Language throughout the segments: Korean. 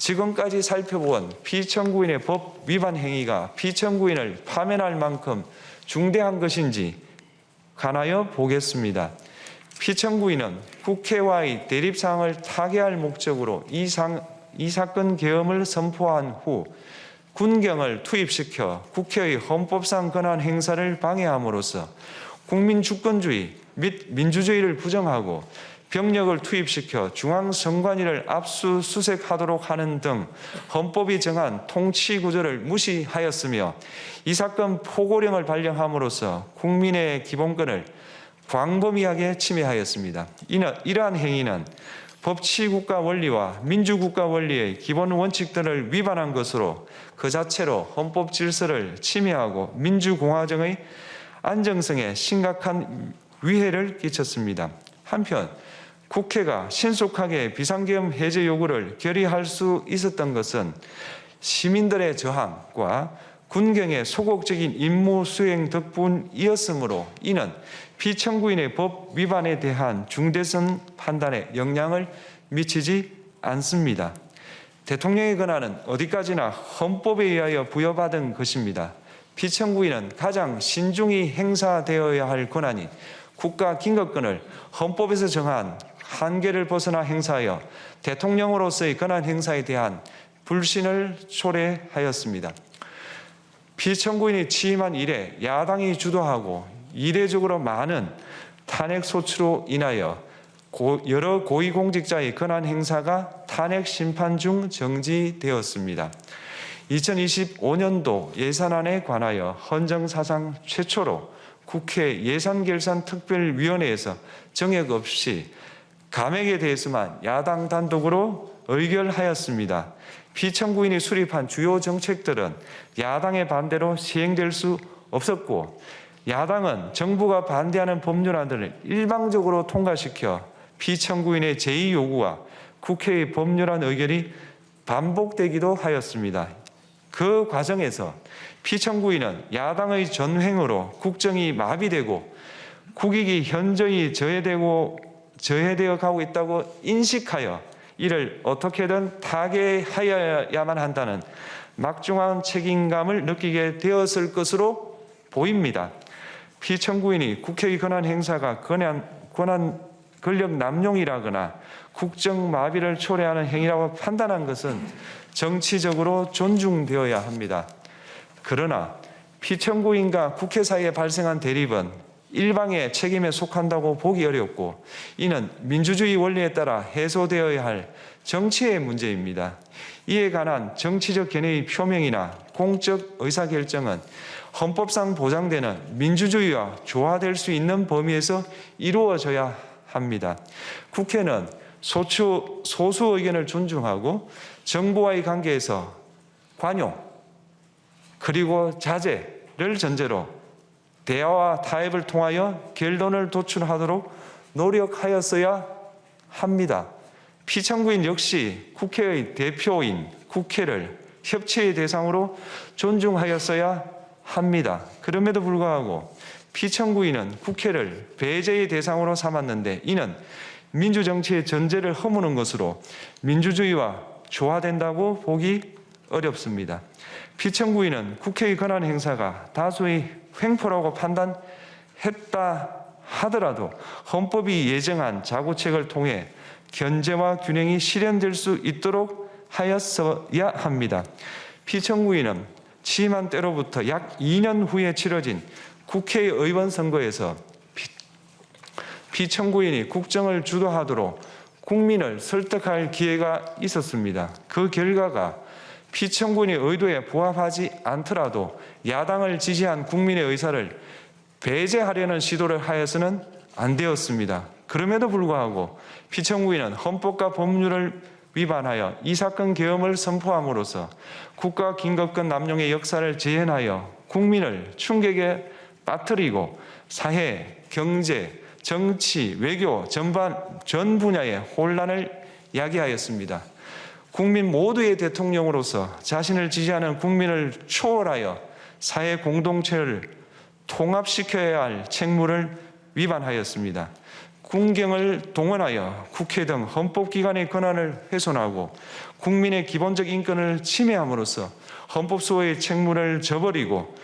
지금까지 살펴본 피청구인의 법 위반 행위가 피청구인을 파면할 만큼 중대한 것인지 관하여 보겠습니다. 피청구인은 국회와의 대립사항을 타개할 목적으로 이 사건 계엄을 선포한 후 군경을 투입시켜 국회의 헌법상 권한 행사를 방해함으로써 국민 주권주의 및 민주주의를 부정하고 병력을 투입시켜 중앙선관위를 압수수색하도록 하는 등 헌법이 정한 통치구조를 무시하였으며 이 사건 포고령을 발령함으로써 국민의 기본권을 광범위하게 침해하였습니다. 이러한 행위는 법치국가 원리와 민주국가 원리의 기본 원칙들을 위반한 것으로 그 자체로 헌법 질서를 침해하고 민주공화정의 안정성에 심각한 위해를 끼쳤습니다. 한편 국회가 신속하게 비상계엄 해제 요구를 결의할 수 있었던 것은 시민들의 저항과 군경의 소극적인 임무 수행 덕분이었으므로 이는 피청구인의 법 위반에 대한 중대성 판단에 영향을 미치지 않습니다. 대통령의 권한은 어디까지나 헌법에 의하여 부여받은 것입니다. 피청구인은 가장 신중히 행사되어야 할 권한인 국가 긴급권을 헌법에서 정한 한계를 벗어나 행사하여 대통령으로서의 권한 행사에 대한 불신을 초래하였습니다. 피청구인이 취임한 이래 야당이 주도하고 이례적으로 많은 탄핵 소추로 인하여 여러 고위공직자의 권한 행사가 탄핵 심판 중 정지되었습니다. 2025년도 예산안에 관하여 헌정사상 최초로 국회 예산결산특별위원회에서 정액 없이 감액에 대해서만 야당 단독으로 의결하였습니다. 피청구인이 수립한 주요 정책들은 야당의 반대로 시행될 수 없었고 야당은 정부가 반대하는 법률안들을 일방적으로 통과시켜 피청구인의 제의 요구와 국회의 법률안 의결이 반복되기도 하였습니다. 그 과정에서 피청구인은 야당의 전횡으로 국정이 마비되고 국익이 현저히 저해되어 가고 있다고 인식하여 이를 어떻게든 타개하여야만 한다는 막중한 책임감을 느끼게 되었을 것으로 보입니다. 피청구인이 국회의 권한 행사가 권력 남용이라거나 국정 마비를 초래하는 행위라고 판단한 것은 정치적으로 존중되어야 합니다. 그러나 피청구인과 국회 사이에 발생한 대립은 일방의 책임에 속한다고 보기 어렵고 이는 민주주의 원리에 따라 해소되어야 할 정치의 문제입니다. 이에 관한 정치적 견해의 표명이나 공적 의사결정은 헌법상 보장되는 민주주의와 조화될 수 있는 범위에서 이루어져야 합니다. 국회는 소수 의견을 존중하고 정부와의 관계에서 관용 그리고 자제를 전제로 대화와 타협을 통하여 결론을 도출하도록 노력하였어야 합니다. 피청구인 역시 국회의 대표인 국회를 협치의 대상으로 존중하였어야 합니다. 그럼에도 불구하고 피청구인은 국회를 배제의 대상으로 삼았는데 이는 민주정치의 전제를 허무는 것으로 민주주의와 조화된다고 보기 어렵습니다. 피청구인은 국회의 권한 행사가 다수의 횡포라고 판단했다 하더라도 헌법이 예정한 자구책을 통해 견제와 균형이 실현될 수 있도록 하였어야 합니다. 피청구인은 취임한 때로부터 약 2년 후에 치러진 국회의원 선거에서 피청구인이 국정을 주도하도록 국민을 설득할 기회가 있었습니다. 그 결과가 피청구인의 의도에 부합하지 않더라도 야당을 지지한 국민의 의사를 배제하려는 시도를 하여서는 안 되었습니다. 그럼에도 불구하고 피청구인은 헌법과 법률을 위반하여 이 사건 계엄을 선포함으로써 국가 긴급권 남용의 역사를 재현하여 국민을 충격에 빠뜨리고 사회, 경제, 정치, 외교 전 분야의 혼란을 야기하였습니다. 국민 모두의 대통령으로서 자신을 지지하는 국민을 초월하여 사회 공동체를 통합시켜야 할 책무를 위반하였습니다. 군경을 동원하여 국회 등 헌법기관의 권한을 훼손하고 국민의 기본적 인권을 침해함으로써 헌법소의 책무를 저버리고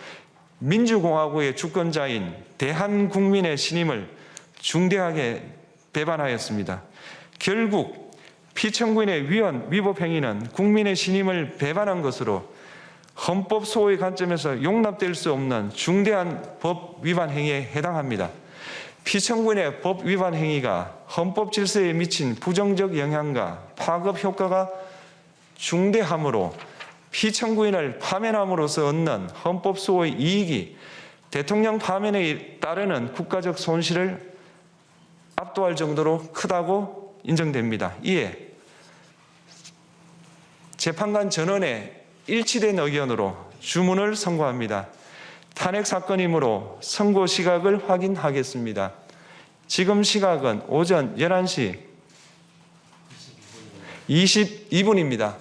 민주공화국의 주권자인 대한국민의 신임을 중대하게 배반하였습니다. 결국 피청구인의 위법 행위는 국민의 신임을 배반한 것으로 헌법소의 관점에서 용납될 수 없는 중대한 법 위반 행위에 해당합니다. 피청구인의 법 위반 행위가 헌법 질서에 미친 부정적 영향과 파급 효과가 중대하므로 피청구인을 파면함으로써 얻는 헌법소의 이익이 대통령 파면에 따르는 국가적 손실을 압도할 정도로 크다고 인정됩니다. 이에 재판관 전원의 일치된 의견으로 주문을 선고합니다. 탄핵 사건이므로 선고 시각을 확인하겠습니다. 지금 시각은 오전 11시 22분입니다.